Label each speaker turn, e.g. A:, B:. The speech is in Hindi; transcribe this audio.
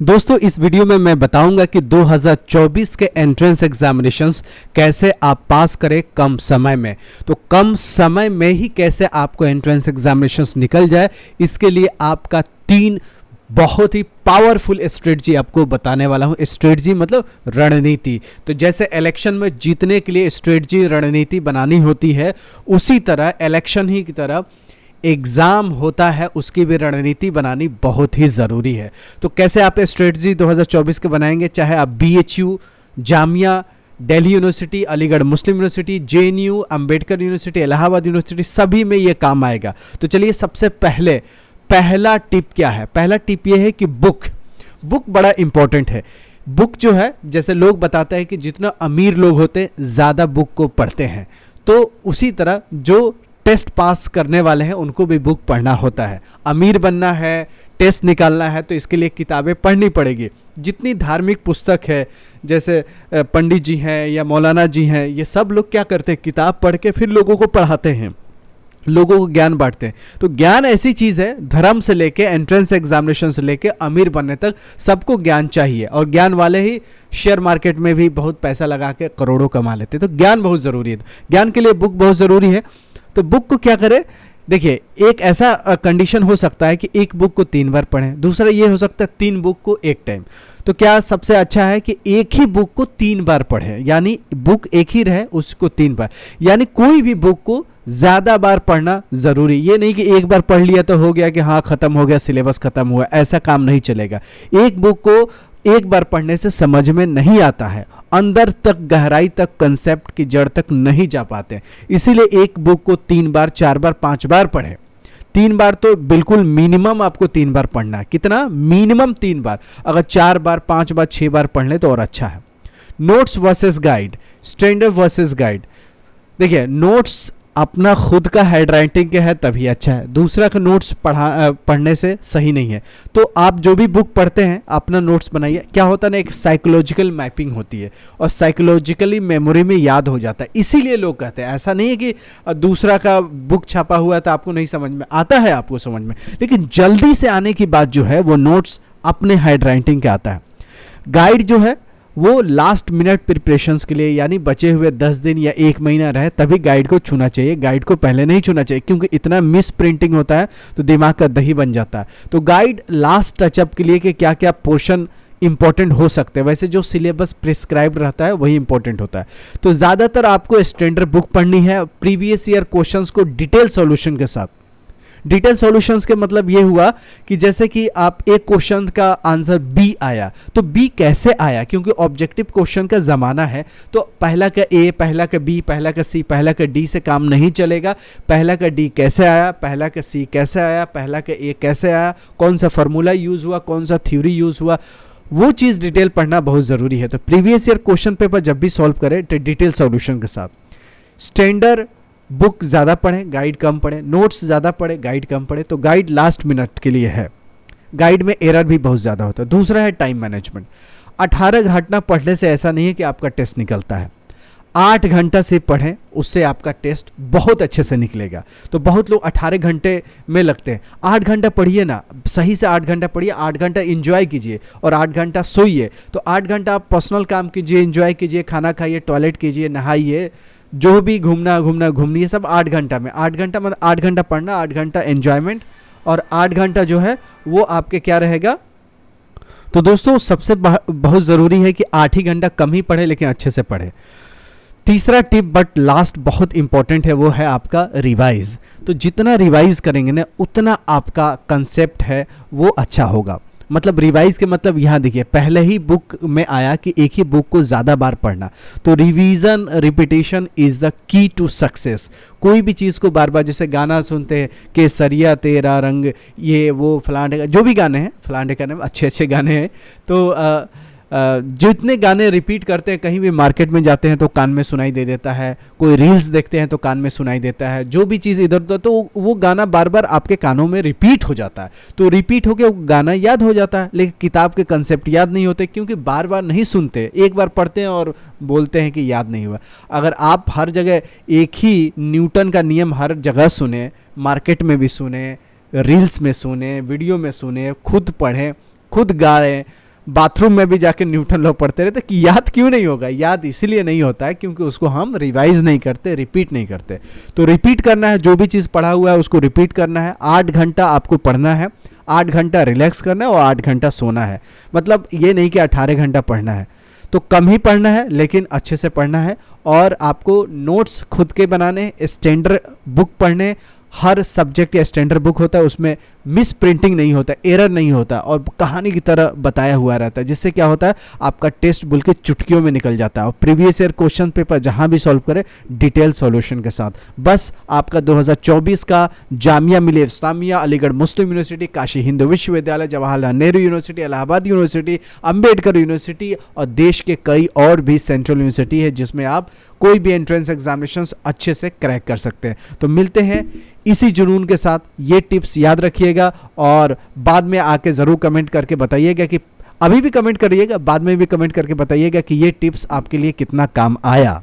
A: दोस्तों इस वीडियो में मैं बताऊंगा कि 2024 के एंट्रेंस एग्जामिनेशंस कैसे आप पास करें कम समय में। तो कम समय में ही कैसे आपको एंट्रेंस एग्जामिनेशंस निकल जाए, इसके लिए आपका 3 बहुत ही पावरफुल स्ट्रेटजी आपको बताने वाला हूं। स्ट्रेटजी मतलब रणनीति। तो जैसे इलेक्शन में जीतने के लिए स्ट्रेटजी रणनीति बनानी होती है, उसी तरह इलेक्शन ही की तरह एग्ज़ाम होता है, उसकी भी रणनीति बनानी बहुत ही ज़रूरी है। तो कैसे आप स्ट्रेटजी 2024 के बनाएंगे, चाहे आप BHU, Jamia, Delhi university, Aligarh Muslim university, JNU, Ambedkar university, Allahabad university, सभी में ये काम आएगा। तो चलिए सबसे पहला टिप क्या है। पहला टिप ये है कि बुक बड़ा इंपॉर्टेंट है। बुक जो है, जैसे लोग बताते हैं कि जितना अमीर लोग होते हैं ज़्यादा बुक को पढ़ते हैं, तो उसी तरह जो टेस्ट पास करने वाले हैं उनको भी बुक पढ़ना होता है। अमीर बनना है, टेस्ट निकालना है, तो इसके लिए किताबें पढ़नी पड़ेगी। जितनी धार्मिक पुस्तक है, जैसे पंडित जी हैं या मौलाना जी हैं, ये सब लोग क्या करते हैं, किताब पढ़ के फिर लोगों को पढ़ाते हैं, लोगों को ज्ञान बांटते हैं। तो ज्ञान ऐसी चीज़ है, धर्म से लेके एंट्रेंस एग्जामिनेशन से लेके अमीर बनने तक सबको ज्ञान चाहिए, और ज्ञान वाले ही शेयर मार्केट में भी बहुत पैसा लगा के करोड़ों कमा लेते हैं। तो ज्ञान बहुत ज़रूरी है, ज्ञान के लिए बुक बहुत ज़रूरी है। तो बुक को क्या करें, देखिए एक ऐसा कंडीशन हो सकता है कि एक बुक को 3 बार पढ़ें, दूसरा ये हो सकता है 3 बुक को एक टाइम। तो क्या सबसे अच्छा है कि एक ही बुक को 3 बार पढ़ें, यानी बुक एक ही रहे उसको 3 बार, यानी कोई भी बुक को ज़्यादा बार पढ़ना ज़रूरी। ये नहीं कि एक बार पढ़ लिया तो हो गया कि हाँ ख़त्म हो गया, सिलेबस ख़त्म हुआ, ऐसा काम नहीं चलेगा। एक बुक को एक बार पढ़ने से समझ में नहीं आता है, अंदर तक गहराई तक कंसेप्ट की जड़ तक नहीं जा पाते। इसीलिए एक बुक को 3 बार 4 बार 5 बार पढ़ें। 3 बार तो बिल्कुल मिनिमम आपको 3 बार पढ़ना है। कितना? मिनिमम 3 बार। अगर 4 बार 5 बार 6 बार पढ़ लें तो और अच्छा है। Notes versus guide, standard versus guide. देखिए नोट्स अपना खुद का हैंड राइटिंग के है तभी अच्छा है, दूसरा का नोट्स पढ़ने से सही नहीं है। तो आप जो भी बुक पढ़ते हैं अपना नोट्स बनाइए। क्या होता है ना, एक साइकोलॉजिकल मैपिंग होती है और साइकोलॉजिकली मेमोरी में याद हो जाता है। इसीलिए लोग कहते हैं, ऐसा नहीं है कि दूसरा का बुक छपा हुआ है तो आपको नहीं समझ में आता है, आपको समझ में, लेकिन जल्दी से आने की बात जो है वो नोट्स अपने हैंड राइटिंग के आता है। गाइड जो है वो लास्ट मिनट प्रिपरेशंस के लिए, यानी बचे हुए 10 दिन या 1 महीना रहे तभी गाइड को छूना चाहिए। गाइड को पहले नहीं छूना चाहिए, क्योंकि इतना मिस प्रिंटिंग होता है तो दिमाग का दही बन जाता है। तो गाइड लास्ट टचअप के लिए कि क्या क्या पोर्शन इंपॉर्टेंट हो सकते हैं, वैसे जो सिलेबस प्रिस्क्राइब रहता है वही इंपॉर्टेंट होता है। तो ज़्यादातर आपको स्टैंडर्ड बुक पढ़नी है, प्रीवियस ईयर क्वेश्चंस को डिटेल सॉल्यूशन के साथ। डिटेल सॉल्यूशंस के मतलब ये हुआ कि जैसे कि आप एक क्वेश्चन का आंसर B आया, तो B कैसे आया, क्योंकि ऑब्जेक्टिव क्वेश्चन का ज़माना है। तो पहला का A, पहला का B, पहला का C, पहला का D से काम नहीं चलेगा। पहला का D कैसे आया, पहला का C कैसे आया, पहला का A कैसे आया, कौन सा फार्मूला यूज़ हुआ, कौन सा थ्योरी यूज़ हुआ, वो चीज़ डिटेल पढ़ना बहुत ज़रूरी है। तो प्रीवियस ईयर क्वेश्चन पेपर जब भी सॉल्व करें तो डिटेल सॉल्यूशन के साथ। स्टैंडर्ड बुक ज़्यादा पढ़ें, गाइड कम पढ़ें, नोट्स ज़्यादा पढ़ें, गाइड कम पढ़ें। तो गाइड लास्ट मिनट के लिए है, गाइड में एरर भी बहुत ज़्यादा होता है। दूसरा है टाइम मैनेजमेंट। 18 घंटा पढ़ने से ऐसा नहीं है कि आपका टेस्ट निकलता है। 8 घंटा से पढ़ें, उससे आपका टेस्ट बहुत अच्छे से निकलेगा। तो बहुत लोग 18 घंटे में लगते हैं। 8 घंटा पढ़िए ना, सही से 8 घंटा पढ़िए, 8 घंटा इंजॉय कीजिए और 8 घंटा सोइए। तो 8 घंटा आप पर्सनल काम कीजिए, इंजॉय कीजिए, खाना खाइए, टॉयलेट कीजिए, नहाइए, जो भी घूमनी, ये सब 8 घंटा में। 8 घंटा मतलब 8 घंटा पढ़ना, 8 घंटा एन्जॉयमेंट, और 8 घंटा जो है वो आपके क्या रहेगा। तो दोस्तों सबसे बहुत ज़रूरी है कि 8 ही घंटा कम ही पढ़े, लेकिन अच्छे से पढ़े। तीसरा टिप बट लास्ट बहुत इंपॉर्टेंट है, वो है आपका रिवाइज। तो जितना रिवाइज करेंगे ना उतना आपका कंसेप्ट है वो अच्छा होगा। मतलब रिवाइज के मतलब यहाँ देखिए, पहले ही बुक में आया कि एक ही बुक को ज़्यादा बार पढ़ना। तो revision repetition is the key to success. कोई भी चीज़ को बार बार, जैसे गाना सुनते हैं केसरिया तेरा रंग, ये वो फलाने, जो भी गाने हैं, फलाने गाने में अच्छे अच्छे गाने हैं। तो जितने गाने रिपीट करते हैं, कहीं भी मार्केट में जाते हैं तो कान में सुनाई दे देता है, कोई रील्स देखते हैं तो कान में सुनाई देता है, जो भी चीज़ इधर उधर, तो वो गाना बार बार आपके कानों में रिपीट हो जाता है। तो रिपीट होकर वो गाना याद हो जाता है, लेकिन किताब के कंसेप्ट याद नहीं होते, क्योंकि बार बार नहीं सुनते, एक बार पढ़ते हैं और बोलते हैं कि याद नहीं हुआ। अगर आप हर जगह एक ही न्यूटन का नियम हर जगह सुने, मार्केट में भी सुने, रील्स में सुने, वीडियो में सुने, खुद पढ़ें, खुद गाएं, बाथरूम में भी जाके न्यूटन लॉ पढ़ते रहते कि याद क्यों नहीं होगा। याद इसलिए नहीं होता है क्योंकि उसको हम रिवाइज नहीं करते, रिपीट नहीं करते। तो रिपीट करना है, जो भी चीज़ पढ़ा हुआ है उसको रिपीट करना है। 8 घंटा आपको पढ़ना है, 8 घंटा रिलैक्स करना है और 8 घंटा सोना है। मतलब ये नहीं कि 18 घंटा पढ़ना है, तो कम ही पढ़ना है लेकिन अच्छे से पढ़ना है। और आपको नोट्स खुद के बनाने, स्टैंडर्ड बुक पढ़ने। हर सब्जेक्ट या स्टैंडर्ड बुक होता है, उसमें मिस प्रिंटिंग नहीं होता, एरर नहीं होता और कहानी की तरह बताया हुआ रहता है, जिससे क्या होता है आपका टेस्ट बुल के चुटकियों में निकल जाता है। और प्रीवियस ईयर क्वेश्चन पेपर जहां भी सॉल्व करें डिटेल सॉल्यूशन के साथ। बस आपका 2024 का जामिया मिलिया इस्लामिया, अलीगढ़ मुस्लिम यूनिवर्सिटी, काशी हिंदू विश्वविद्यालय, Jawaharlal Nehru university, Allahabad university, Ambedkar university और देश के कई और भी सेंट्रल यूनिवर्सिटी है जिसमें आप कोई भी एंट्रेंस एग्जामिनेशंस अच्छे से क्रैक कर सकते हैं। तो मिलते हैं इसी जुनून के साथ। ये टिप्स याद रखिएगा और बाद में आके ज़रूर कमेंट करके बताइएगा कि अभी भी कमेंट करिएगा, बाद में भी कमेंट करके बताइएगा कि ये टिप्स आपके लिए कितना काम आया।